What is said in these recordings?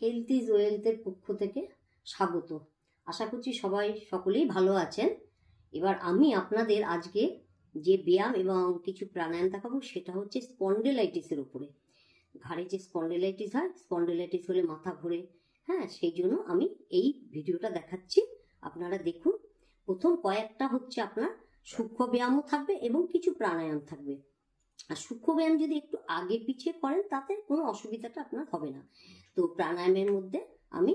Health is ওয়েলথের পক্ষ থেকে স্বাগত। আশা করছি সবাই সকলেই ভালো আছেন। এবার আমি আপনাদের আজকে যে ব্যায়াম এবং কিছু প্রাণায়াম দেখাবো সেটা হচ্ছে স্পন্ডিলাইটিসের উপরে। ঘাড়ে যে স্পন্ডিলাইটিস হয়, স্পন্ডিলাইটিস হলে মাথা ঘোরে, সেই জন্য আমি এই ভিডিওটা দেখাচ্ছি। আপনারা দেখুন। প্রথম কয়েকটা হচ্ছে আপনার সূক্ষ্ম ব্যায়ামও থাকবে এবং কিছু প্রাণায়াম থাকবে। আর সূক্ষ্ম ব্যায়াম যদি একটু আগে পিছিয়ে করেন তাতে কোনো অসুবিধাটা আপনার হবে না। তো প্রাণায়ামের মধ্যে আমি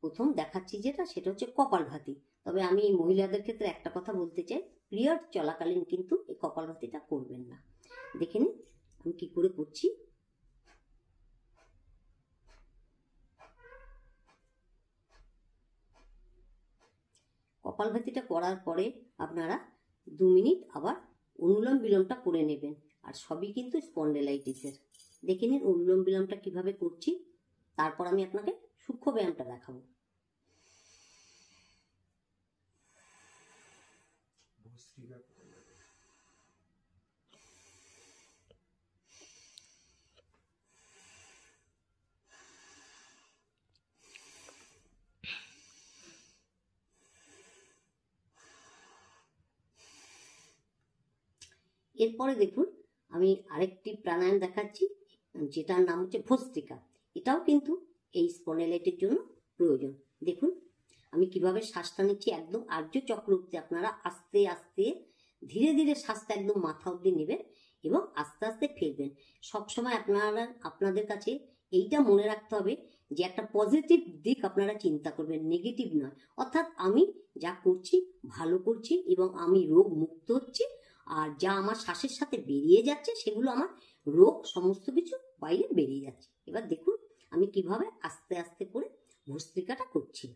প্রথম দেখাচ্ছি সেটা হচ্ছে কপালভাতি। তবে আমি মহিলাদের ক্ষেত্রে একটা কথা বলতে চাই, পিরিয়ড চলাকালীন কিন্তু এই কপালভাতিটা করবেন না। দেখে নিন আমি কি করে করছি। কপালভাতিটা করার পরে আপনারা 2 মিনিট আবার অনুলোম বিলোমটা করে নেবেন। আর সবই কিন্তু স্পন্ডিলাইটিসের। দেখে নিন অনুলোম বিলোমটা কিভাবে করছি। তারপর আমি আপনাকে সূক্ষ্ম ব্যায়ামটা দেখাবো। এরপরে দেখুন আমি আরেকটি প্রাণায়াম দেখাচ্ছি, যেটার নাম হচ্ছে ভস্ত্রিকা। এটাও কিন্তু এই স্পন্ডিলাইটিসের জন্য প্রয়োজন। দেখুন আমি কিভাবে শ্বাসটা নিচ্ছি, একদম আর্য চক্র অব্দি আপনারা আস্তে আস্তে ধীরে ধীরে শ্বাসটা একদম মাথা অব্দি নেবেন এবং আস্তে আস্তে ফেলবেন। সবসময় আপনাদের কাছে এইটা মনে রাখতে হবে যে একটা পজিটিভ দিক আপনারা চিন্তা করবেন, নেগেটিভ নয়। অর্থাৎ আমি যা করছি ভালো করছি এবং আমি রোগ মুক্ত হচ্ছি, আর যা আমার শ্বাসের সাথে বেরিয়ে যাচ্ছে সেগুলো আমার রোগ সমস্ত কিছু বাইরে বেরিয়ে যাচ্ছে। এবার দেখুন আমি কিভাবে আস্তে আস্তে করে ভস্ত্রিকাটা করছি।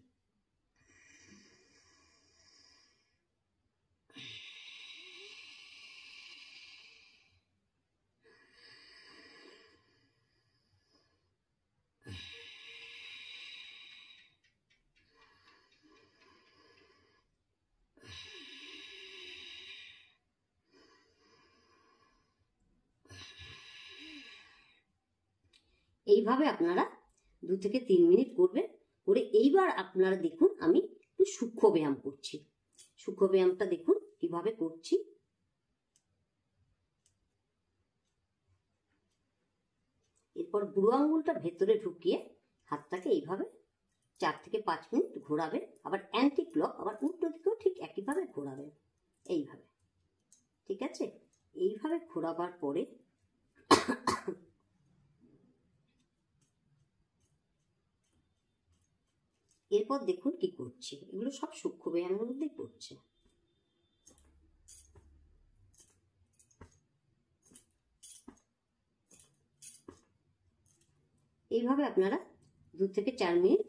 এইভাবে আপনারা 2 থেকে 3 মিনিট করবেন। করে এইবার আপনারা দেখুন আমি একটু সূক্ষ্ম ব্যায়াম করছি। সূক্ষ্ম ব্যায়ামটা দেখুন কিভাবে করছি। এরপর বুড়ো আঙ্গুলটা ভেতরে ঢুকিয়ে হাতটাকে এইভাবে 4 থেকে 5 মিনিট ঘোরাবেন। আবার অ্যান্টি ক্লক, আবার উল্টো দিকেও ঠিক একইভাবে ঘোরাবেন। এইভাবে, ঠিক আছে? এইভাবে ঘোরাবার পরে এরপর দেখুন কি করছি। এগুলো সব সূক্ষ্ম ব্যায়ামের মধ্যেই করছে। এইভাবে আপনারা 2 থেকে 4 মিনিট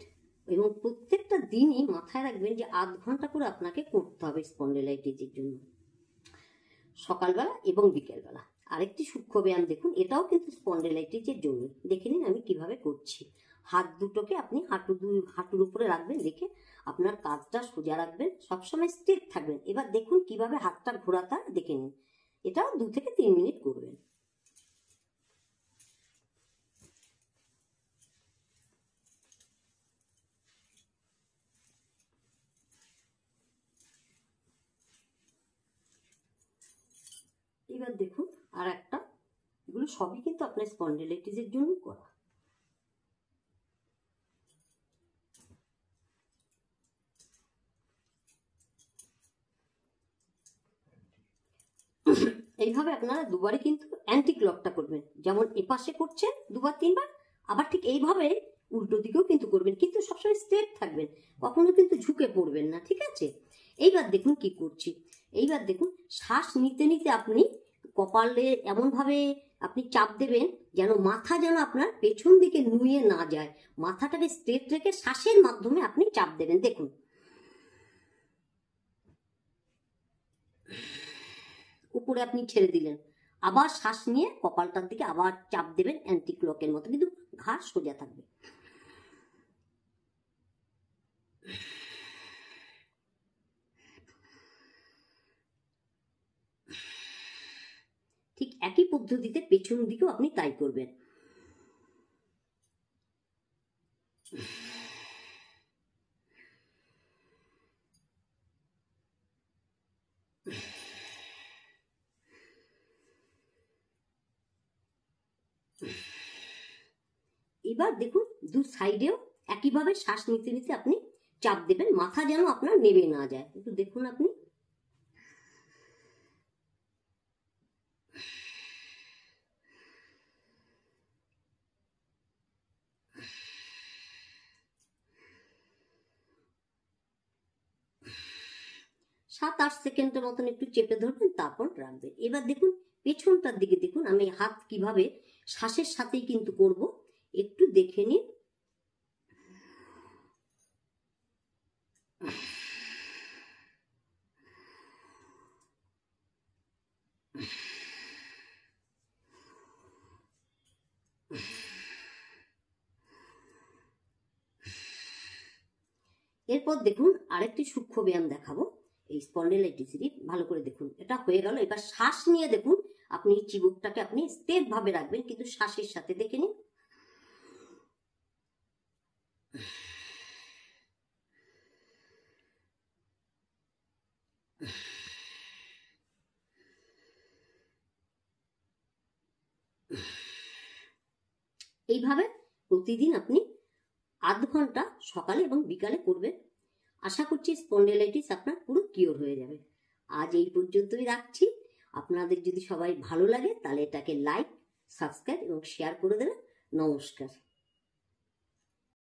এবং প্রত্যেকটা দিনই মাথায় রাখবেন যে 8 ঘন্টা করে আপনাকে করতে হবে স্পন্ডিলাইটিসের জন্য, সকালবেলা এবং বিকেলবেলা। আরেকটি সূক্ষ্ম ব্যায়াম দেখুন, এটাও কিন্তু স্পন্ডিলাইটিসের জন্য। দেখে নিন আমি কিভাবে করছি। হাত দুটোকে আপনি হাঁটুর উপরে রাখবেন, রেখে আপনার কাঁধটা সোজা রাখবেন, সবসময় স্ট্রেট থাকবেন। এবার দেখুন কিভাবে হাতটা ঘোরাতে হয়, দেখে নিন। এটাও 2 থেকে 3 মিনিট করবেন। এবার দেখুন আর একটা, এগুলো সবই কিন্তু আপনার স্পন্ডিলাইটিসের জন্য করা। এইভাবে আপনারা দুবারই কিন্তু অ্যান্টি ক্লকটা করবেন। যেমন এপাশে করছেন 2বার 3বার, আবার ঠিক এইভাবে উল্টো দিকেও কিন্তু করবেন, কিন্তু সবসময় স্ট্রেট থাকবেন, কখনো কিন্তু ঝুঁকে পড়বেন না, ঠিক আছে? এইবার দেখুন কি করছি। এইবার দেখুন শ্বাস নিতে নিতে আপনি কপালে এমনভাবে আপনি চাপ দেবেন যেন মাথা যেন আপনার পেছন দিকে নুয়ে না যায়। মাথাটাকে স্ট্রেট রেখে শ্বাসের মাধ্যমে আপনি চাপ দেবেন। দেখুন উপরে আপনি ছেড়ে দিলেন, আবার শ্বাস নিয়ে কপালটার দিকে আবার চাপ দেবেন অ্যান্টি ক্লকের মতো, কিন্তু ঘাড় সোজা থাকবে। ঠিক একই পদ্ধতিতে পেছন দিকেও আপনি তাই করবেন। এবার দেখুন দু সাইডেও একইভাবে শ্বাস নিতে নিতে আপনি চাপ দেবেন, মাথা যেন আপনার নেবে না যায়। একটু দেখুন আপনি। সাত আট সেকেন্ডের মতন একটু চেপে ধরবেন, তারপর রাখবেন। এবার দেখুন পেছনটার দিকে দেখুন, আমি হাত কিভাবে শ্বাসের সাথেই কিন্তু করব, একটু দেখে নিন। এরপর দেখুন আরেকটি সূক্ষ্ম ব্যায়াম দেখাবো এই স্পন্ডিলাইটিসেরই, ভালো করে দেখুন। এটা হয়ে গেল। এবার শ্বাস নিয়ে দেখুন, আপনি চিবুকটাকে আপনি স্টেপ ভাবে রাখবেন, কিন্তু শ্বাসের সাথে দেখে নিন। এইভাবে প্রতিদিন আপনি আধ ঘন্টা সকালে এবং বিকালে করবেন। আশা করছি স্পন্ডিলাইটিস আপনার পুরো কিওর হয়ে যাবে। আজ এই পর্যন্তই রাখছি। আপনাদের যদি সবাই ভালো লাগে তাহলে এটাকে লাইক, সাবস্ক্রাইব এবং শেয়ার করে দেবেন। নমস্কার।